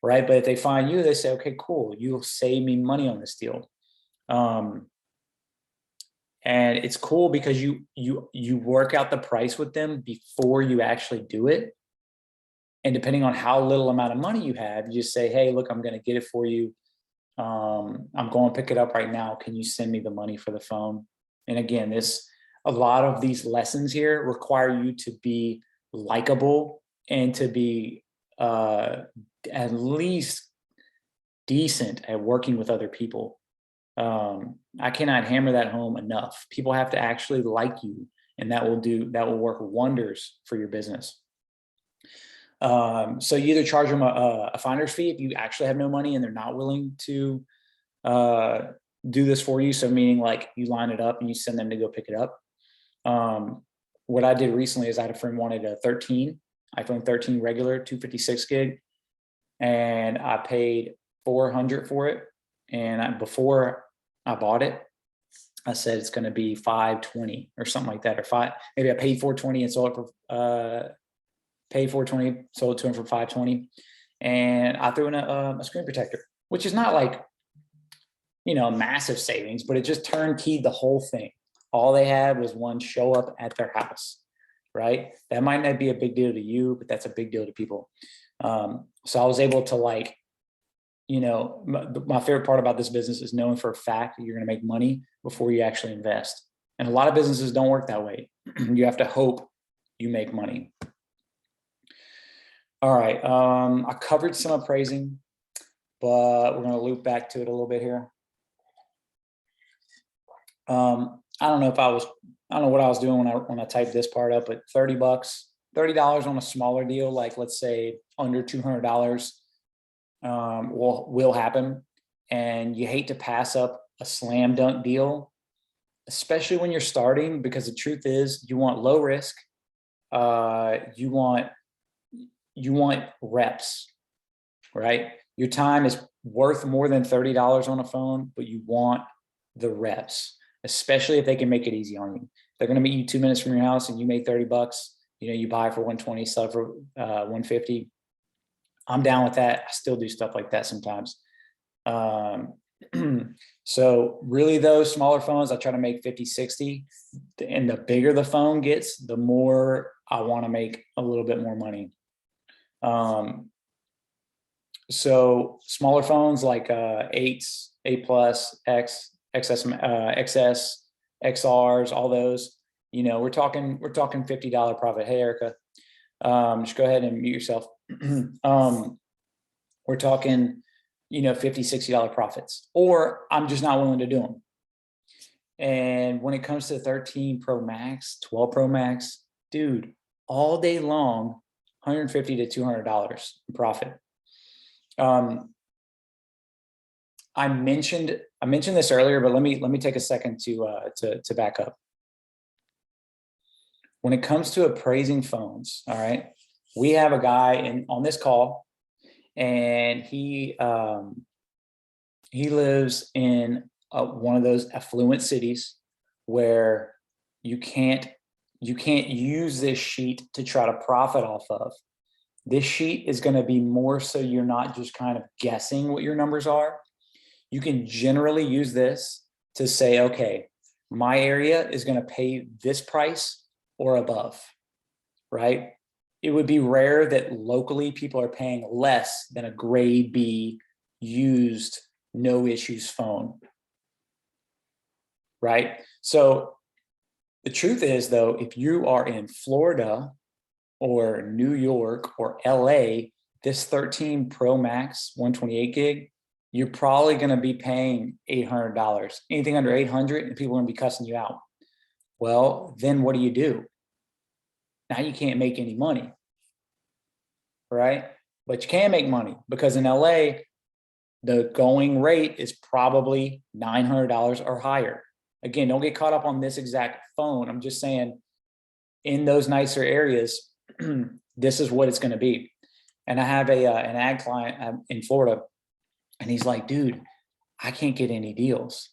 right? But if they find you, they say, okay, cool, you'll save me money on this deal. And it's cool because you work out the price with them before you actually do it. And depending on how little amount of money you have, you just say, hey, look, I'm going to get it for you. I'm going to pick it up right now. Can you send me the money for the phone? And again, a lot of these lessons here require you to be likable and to be at least decent at working with other people. I cannot hammer that home enough. People have to actually like you, and that will work wonders for your business. So you either charge them a finder's fee if you actually have no money and they're not willing to do this for you. So meaning like you line it up and you send them to go pick it up. What I did recently is I had a friend wanted a iPhone 13 regular 256 gig, and I paid $400 for it. And before I bought it, I said it's going to be $520 or something like that, or maybe I paid $420 and sold it for paid $420, sold it to him for $520, and I threw in a screen protector, which is not like, massive savings, but it just turnkeyed the whole thing. All they had was one show up at their house, right? That might not be a big deal to you, but that's a big deal to people. So I was able to my favorite part about this business is knowing for a fact that you're going to make money before you actually invest. And a lot of businesses don't work that way. You have to hope you make money. All right. I covered some appraising, but we're going to loop back to it a little bit here. I don't know what I was doing when I typed this part up, but $30 on a smaller deal, like let's say under $200, will happen. And you hate to pass up a slam dunk deal, especially when you're starting, because the truth is you want low risk. You want reps, right? Your time is worth more than $30 on a phone, but you want the reps, especially if they can make it easy on you. They're going to meet you 2 minutes from your house and you make $30. You buy for 120, sell for 150. I'm down with that. I still do stuff like that sometimes. So really those smaller phones, I try to make 50, 60, and the bigger the phone gets, the more I want to make a little bit more money. So smaller phones like 8s, 8 Plus, X, XS, XRs, all those, we're talking $50 profit. Hey, Erica, just go ahead and mute yourself. We're talking, $50, $60 profits, or I'm just not willing to do them. And when it comes to 13 Pro Max, 12 Pro Max, dude, all day long, $150 to $200 in profit. I mentioned this earlier, but let me take a second to back up. When it comes to appraising phones, all right, we have a guy on this call, and he lives in one of those affluent cities where you can't use this sheet to try to profit off of. This sheet is going to be more so you're not just kind of guessing what your numbers are. You can generally use this to say, okay, my area is going to pay this price or above, right? It would be rare that locally people are paying less than a grade B used, no issues phone, right? So the truth is, though, if you are in Florida or New York or LA, this 13 Pro Max 128 gig, you're probably going to be paying $800. Anything under 800, and people are going to be cussing you out. Well, then what do? Now you can't make any money, right? But you can make money because in LA, the going rate is probably $900 or higher. Again, don't get caught up on this exact phone. I'm just saying in those nicer areas, this is what it's going to be. And I have an ag client in Florida, and he's like, dude, I can't get any deals.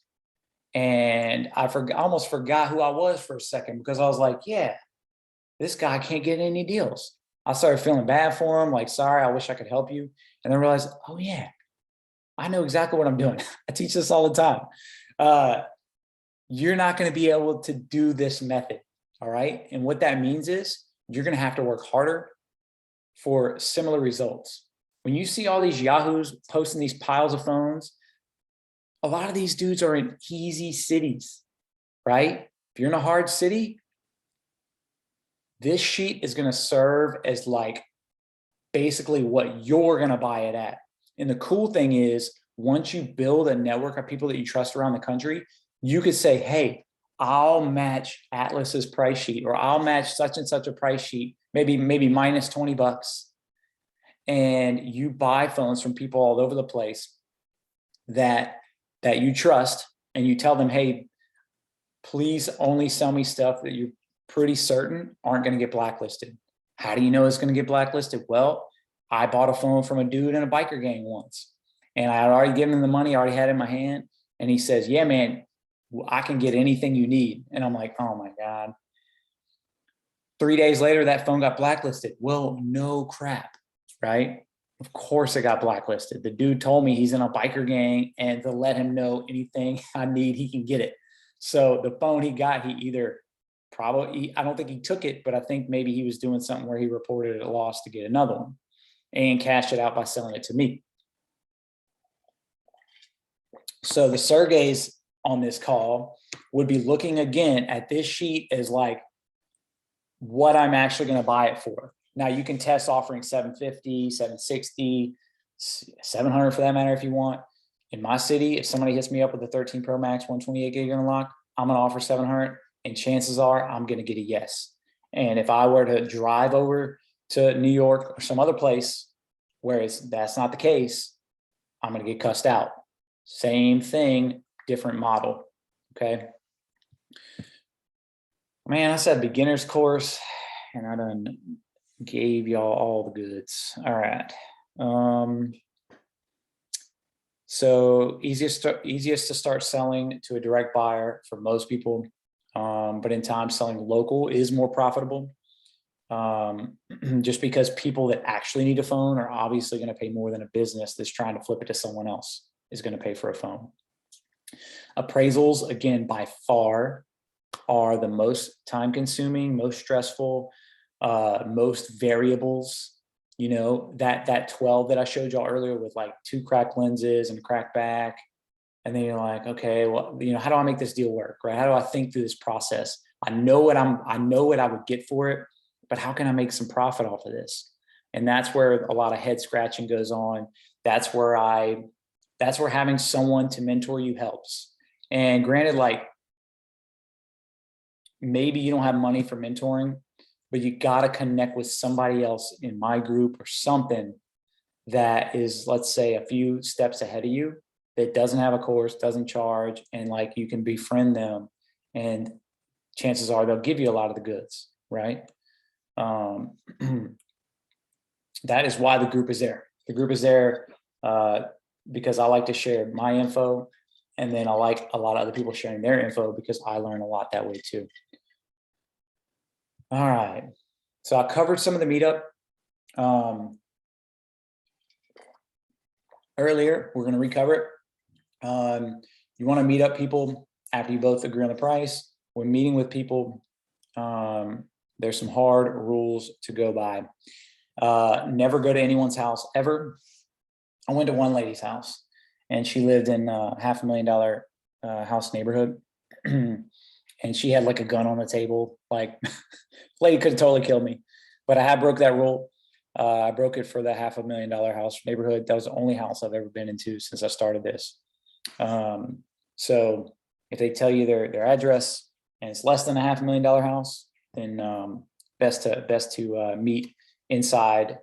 And I almost forgot who I was for a second because I was like, yeah, this guy can't get any deals. I started feeling bad for him, like, sorry, I wish I could help you. And then realized, oh yeah, I know exactly what I'm doing. I teach this all the time. You're not going to be able to do this method. All right. And what that means is you're going to have to work harder for similar results. When you see all these yahoos posting these piles of phones, a lot of these dudes are in easy cities, right? If you're in a hard city, this sheet is going to serve as like basically what you're going to buy it at. And the cool thing is, once you build a network of people that you trust around the country, you could say, hey, I'll match Atlas's price sheet, or I'll match such and such a price sheet, maybe minus 20 bucks. And you buy phones from people all over the place that you trust, and you tell them, hey, please only sell me stuff that you're pretty certain aren't going to get blacklisted. How do you know it's going to get blacklisted? Well, I bought a phone from a dude in a biker gang once, and I had already given him the money, I already had it in my hand. And he says, yeah, man, I can get anything you need. And I'm like, oh my God. 3 days later, that phone got blacklisted. Well, no crap, right? Of course it got blacklisted. The dude told me he's in a biker gang, and to let him know anything I need, he can get it. So the phone he got, he either probably, I don't think he took it, but I think maybe he was doing something where he reported a loss to get another one and cashed it out by selling it to me. So the Sergeys on this call would be looking again at this sheet as like what I'm actually going to buy it for. Now you can test offering 750, 760, 700 for that matter if you want. In my city, if somebody hits me up with a 13 Pro Max 128 gig unlock, I'm going to offer 700, and chances are I'm going to get a yes. And if I were to drive over to New York or some other place where that's not the case, I'm going to get cussed out. Same thing, different model. Okay. Man, I said beginner's course, and I done gave y'all all the goods. All right. So easiest to start selling to a direct buyer for most people, but in time selling local is more profitable. Just because people that actually need a phone are obviously going to pay more than a business that's trying to flip it to someone else is going to pay for a phone. Appraisals, again, by far are the most time consuming, most stressful, most variables. You know, that 12 that I showed y'all earlier with like 2 cracked lenses and cracked back. And then you're like, okay, well, you know, how do I make this deal work, right? How do I think through this process? I know what I would get for it, but how can I make some profit off of this? And that's where a lot of head scratching goes on. That's where having someone to mentor you helps. And granted, like, maybe you don't have money for mentoring, but you got to connect with somebody else in my group or something that is, let's say, a few steps ahead of you, that doesn't have a course, doesn't charge, and like you can befriend them, and chances are they'll give you a lot of the goods, right? That is why the group is there. The group is there because I like to share my info, and then I like a lot of other people sharing their info because I learn a lot that way too. All right, so I covered some of the meetup earlier. We're going to recover it. You want to meet up people after you both agree on the price. When meeting with people, there's some hard rules to go by. Never go to anyone's house ever. I went to one lady's house, and she lived in a $500,000 house neighborhood. And she had like a gun on the table. Like, lady could have totally killed me, but I broke that rule. I broke it for the $500,000 house neighborhood. That was the only house I've ever been into since I started this. So if they tell you their address and it's less than a $500,000 house, then best to meet inside.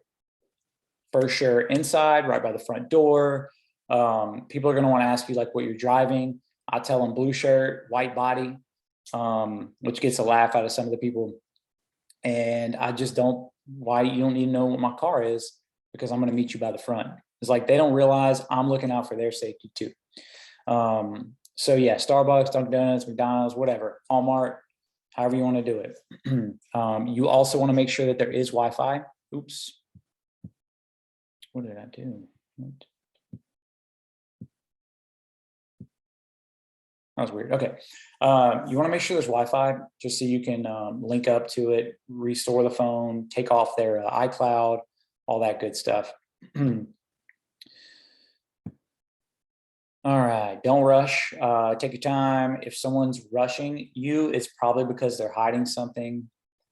First share inside, right by the front door. People are going to want to ask you like what you're driving. I tell them blue shirt, white body, which gets a laugh out of some of the people. And I just don't, why you don't need to know what my car is, because I'm going to meet you by the front. It's like they don't realize I'm looking out for their safety too. So yeah, Starbucks, Dunkin' Donuts, McDonald's, whatever, Walmart, however you want to do it. You also want to make sure that there is Wi-Fi. Oops. What did I do? That was weird. Okay. You want to make sure there's Wi-Fi just so you can link up to it, restore the phone, take off their iCloud, all that good stuff. All right, don't rush. Take your time. If someone's rushing you, it's probably because they're hiding something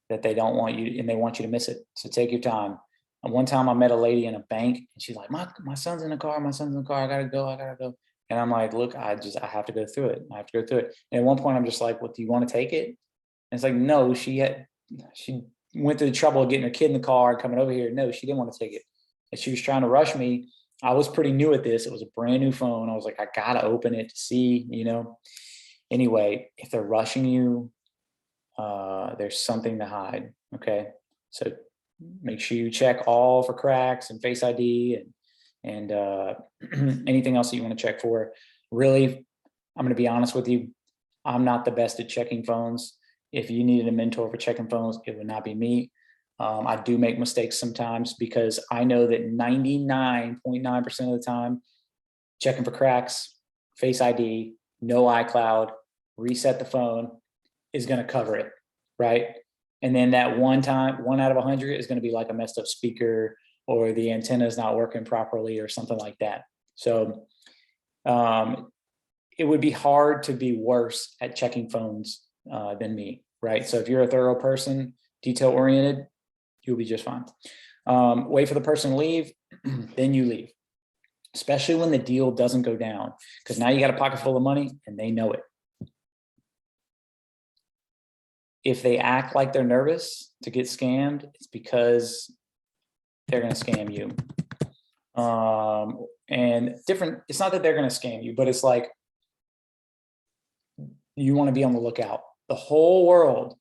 that they don't want you, and they want you to miss it. So take your time. And one time I met a lady in a bank, and she's like, my son's in the car. My son's in the car. I gotta go. And I'm like, look, I have to go through it. I have to go through it. And at one point, I'm just like, well, do you want to take it? And it's like, no, she went through the trouble of getting her kid in the car and coming over here. No, she didn't want to take it. And she was trying to rush me. I was pretty new at this. It was a brand new phone. I was like, I gotta open it to see, you know. Anyway, if they're rushing you, there's something to hide. Okay, so make sure you check all for cracks and Face ID and anything else that you want to check for. Really, I'm going to be honest with you. I'm not the best at checking phones. If you needed a mentor for checking phones, it would not be me. I do make mistakes sometimes because I know that 99.9% of the time, checking for cracks, Face ID, no iCloud, reset the phone is going to cover it, right? And then that one time, 1 out of 100 is going to be like a messed up speaker or the antenna is not working properly or something like that. So it would be hard to be worse at checking phones than me, right? So if you're a thorough person, detail oriented, you'll be just fine. Wait for the person to leave, then you leave, especially when the deal doesn't go down, because now you got a pocket full of money and they know it. If they act like they're nervous to get scammed, it's because they're going to scam you. And different, it's not that they're going to scam you, but it's like, you want to be on the lookout. The whole world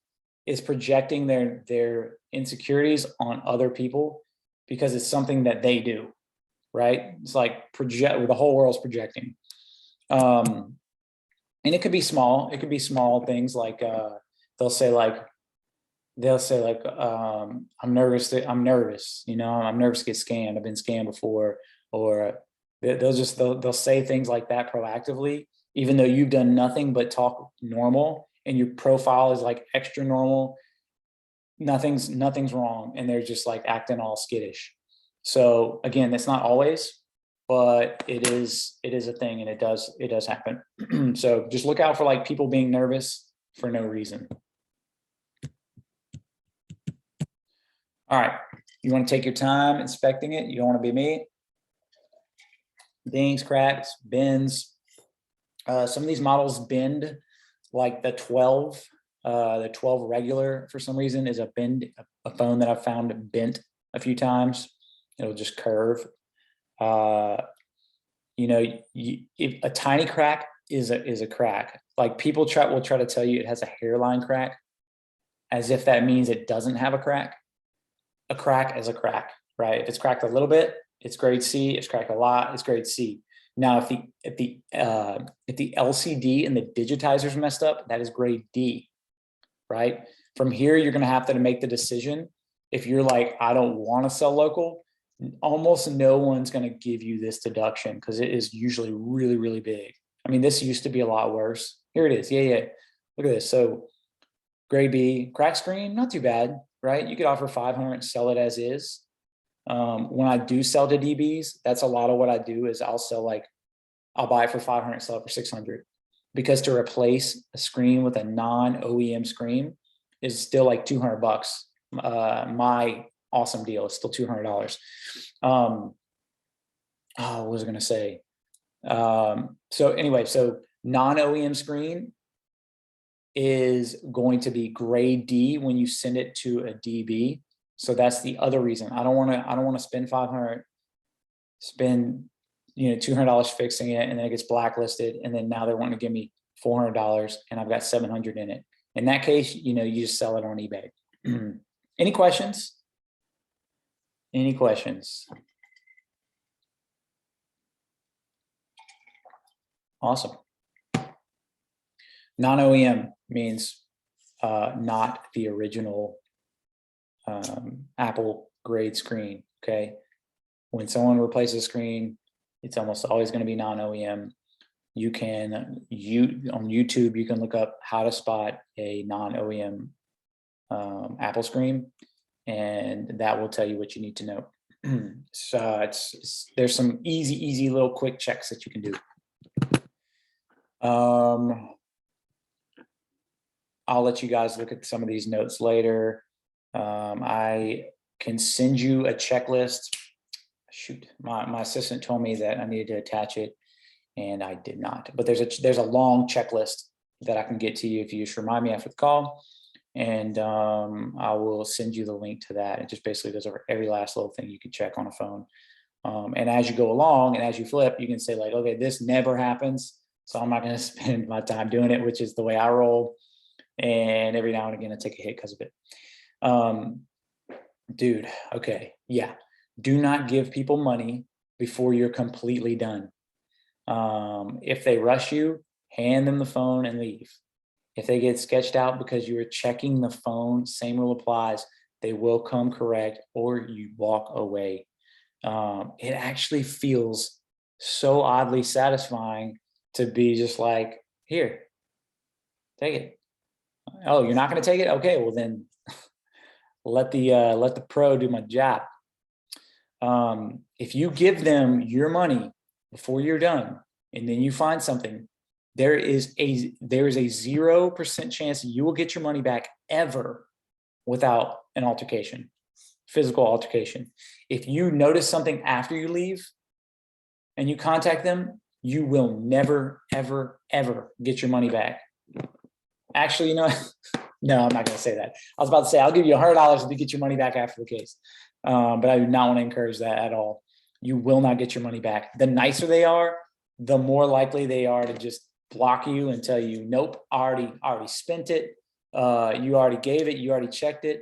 is projecting their insecurities on other people because it's something that they do, right? It's like the whole world's projecting. And it could be small. It could be small things like they'll say like, I'm nervous, you know, I'm nervous to get scammed. I've been scammed before, or they'll say things like that proactively, even though you've done nothing but talk normal and your profile is like extra normal. Nothing's wrong, and they're just like acting all skittish. So again, that's not always, but it is a thing, and it does happen. So just look out for like people being nervous for no reason. All right, you want to take your time inspecting it. You don't want to be me. Dings, cracks, bends. Some of these models bend, like the 12 regular for some reason is a phone that I've found bent a few times. It'll just curve. You know, if a tiny crack is a crack. Like people will try to tell you it has a hairline crack, as if that means it doesn't have a crack. A crack is a crack, right? If it's cracked a little bit, it's grade C. If it's cracked a lot, it's grade C. Now, if the LCD and the digitizer's messed up, that is grade D, right? From here, you're going to have to make the decision. If you're like, I don't want to sell local, almost no one's going to give you this deduction because it is usually really, really big. I mean, this used to be a lot worse. Here it is. Yeah. Look at this. So grade B, crack screen, not too bad, right? You could offer 500 and sell it as is. When I do sell to DBs, that's a lot of what I do is I'll buy it for 500, sell it for 600, because to replace a screen with a non-OEM screen is still like $200. My awesome deal is still $200. What was I going to say? So anyway, so non-OEM screen is going to be grade D when you send it to a DB. So that's the other reason. I don't want to spend 500, spend, you know, $200 fixing it, and then it gets blacklisted, and then now they're wanting to give me $400 and I've got 700 in it. In that case, you know, you just sell it on eBay. Any questions? Any questions? Awesome. Non-OEM means not the original Apple grade screen, okay? When someone replaces a screen, it's almost always going to be non-OEM. You can, on YouTube, you can look up how to spot a non-OEM Apple screen, and that will tell you what you need to know. So there's some easy little quick checks that you can do. I'll let you guys look at some of these notes later. I can send you a checklist. Shoot, my assistant told me that I needed to attach it, and I did not. But there's a long checklist that I can get to you if you just remind me after the call, and I will send you the link to that. It just basically goes over every last little thing you can check on a phone. And as you go along and as you flip, you can say like, okay, this never happens, so I'm not going to spend my time doing it, which is the way I roll. And every now and again, I take a hit because of it. Dude, okay, yeah. Do not give people money before you're completely done. If they rush you, hand them the phone and leave. If they get sketched out because you were checking the phone, same rule applies. They will come correct, or you walk away. It actually feels so oddly satisfying to be just like, here, take it. Oh, you're not going to take it? Okay, well then let the pro do my job. If you give them your money before you're done, and then you find something, there is a 0% chance you will get your money back ever without an altercation, physical altercation. If you notice something after you leave and you contact them, you will never, ever, ever get your money back. Actually, you know, no, I'm not going to say that. I was about to say, I'll give you $100 to get your money back after the case. But I do not want to encourage that at all. You will not get your money back. The nicer they are, the more likely they are to just block you and tell you, nope, already spent it. You already gave it. You already checked it.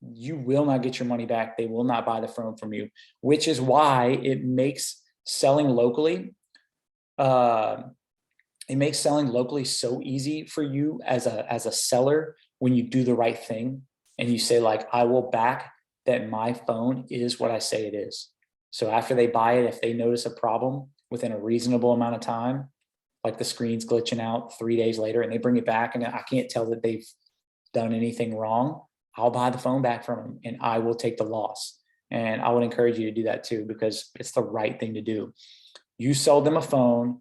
You will not get your money back. They will not buy the phone from you, which is why it makes selling locally so easy for you as a seller when you do the right thing and you say like, I will back that my phone is what I say it is. So after they buy it, if they notice a problem within a reasonable amount of time, like the screen's glitching out 3 days later and they bring it back and I can't tell that they've done anything wrong, I'll buy the phone back from them and I will take the loss. And I would encourage you to do that too, because it's the right thing to do. You sold them a phone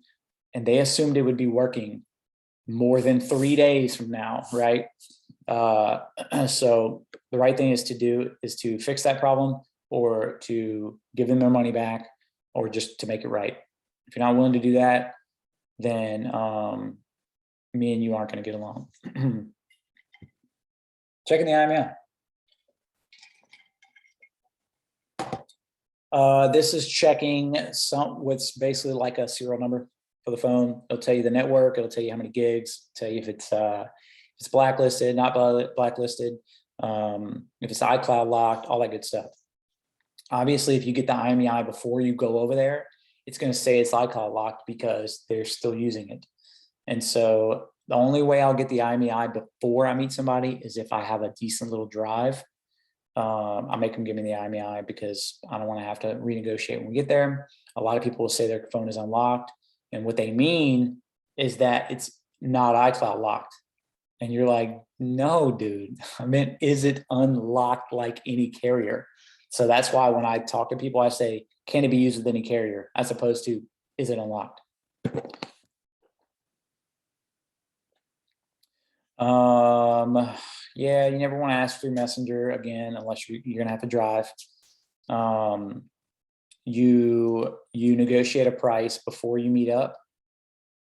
and they assumed it would be working more than 3 days from now, right? So the right thing is to fix that problem, or to give them their money back, or just to make it right. If you're not willing to do that, then me and you aren't going to get along. Checking the IMEI. This is checking what's basically like a serial number for the phone. It'll tell you the network. It'll tell you how many gigs. Tell you if it's blacklisted, not blacklisted, if it's iCloud locked, all that good stuff. Obviously, if you get the IMEI before you go over there, it's going to say it's iCloud locked because they're still using it. And so the only way I'll get the IMEI before I meet somebody is if I have a decent little drive. I make them give me the IMEI because I don't want to have to renegotiate when we get there. A lot of people will say their phone is unlocked, and what they mean is that it's not iCloud locked. And you're like, no, dude, I meant, is it unlocked like any carrier? So that's why when I talk to people, I say, can it be used with any carrier, as opposed to, is it unlocked? Yeah, you never want to ask through Messenger again, unless you're going to have to drive. You negotiate a price before you meet up.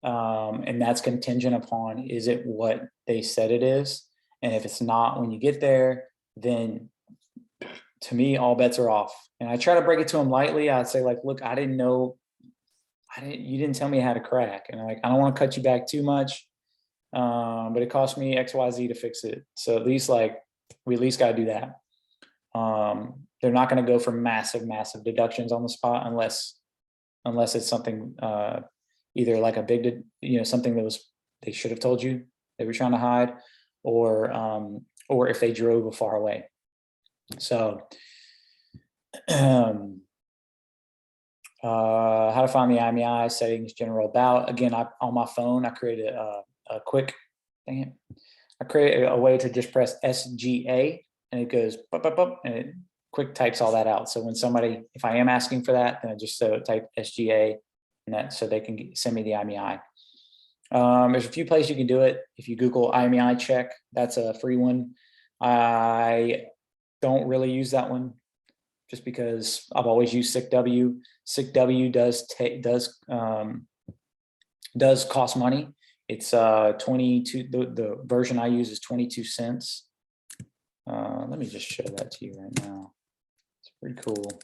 And that's contingent upon, is it what they said it is? And if it's not when you get there, then to me, all bets are off. And I try to break it to them lightly. I'd say like, look, you didn't tell me how to crack. And I'm like, I don't want to cut you back too much. But it cost me XYZ to fix it. So at least we at least got to do that. They're not going to go for massive deductions on the spot unless it's something, either like a big, something that they should have told you they were trying to hide, or if they drove a far away. So how to find the IMEI settings, general about. Again, on my phone, I created a quick, dang it, I created a way to just press SGA and it goes, bup, bup, bup, and it quick types all that out. So when somebody, if I am asking for that, then I just type SGA and that, so they can send me the IMEI. There's a few places you can do it. If you Google IMEI check, that's a free one. I don't really use that one just because I've always used SICW. SICW does cost money. It's 22, the version I use is 22 cents. Let me just show that to you right now. It's pretty cool.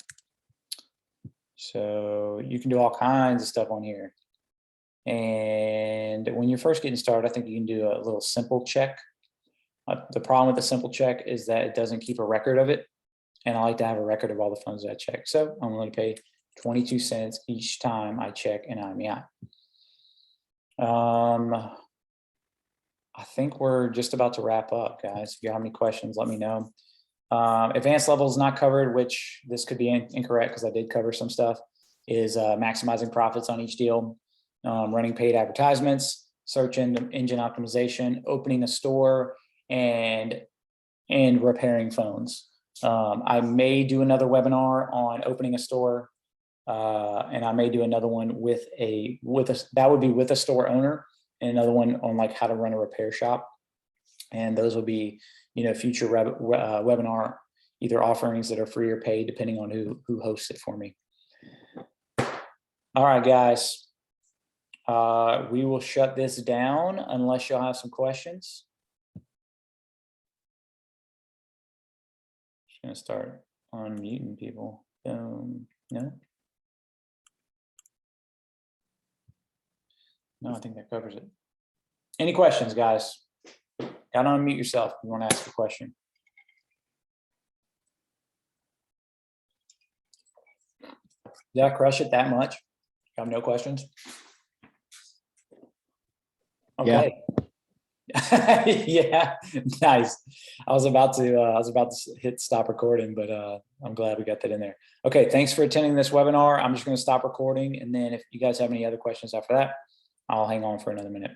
So you can do all kinds of stuff on here. And when you're first getting started, I think you can do a little simple check. The problem with the simple check is that it doesn't keep a record of it. And I like to have a record of all the funds that I check. So I'm going to pay 22 cents each time I check an IMEI. I think we're just about to wrap up, guys. If you have any questions, let me know. Advanced level is not covered, which this could be incorrect because I did cover some stuff, is maximizing profits on each deal, running paid advertisements, search engine optimization, opening a store, and repairing phones. I may do another webinar on opening a store, and I may do another one that would be with a store owner, and another one on like how to run a repair shop. And those will be, future webinar, either offerings that are free or paid, depending on who hosts it for me. All right, guys. We will shut this down unless y'all have some questions. Just gonna start unmuting people. No. No, I think that covers it. Any questions, guys? Gotta unmute yourself if you want to ask a question. Did I crush it that much? You have no questions? Okay. Yeah, nice. I was about to hit stop recording, but I'm glad we got that in there. Okay, thanks for attending this webinar. I'm just going to stop recording, and then if you guys have any other questions after that, I'll hang on for another minute.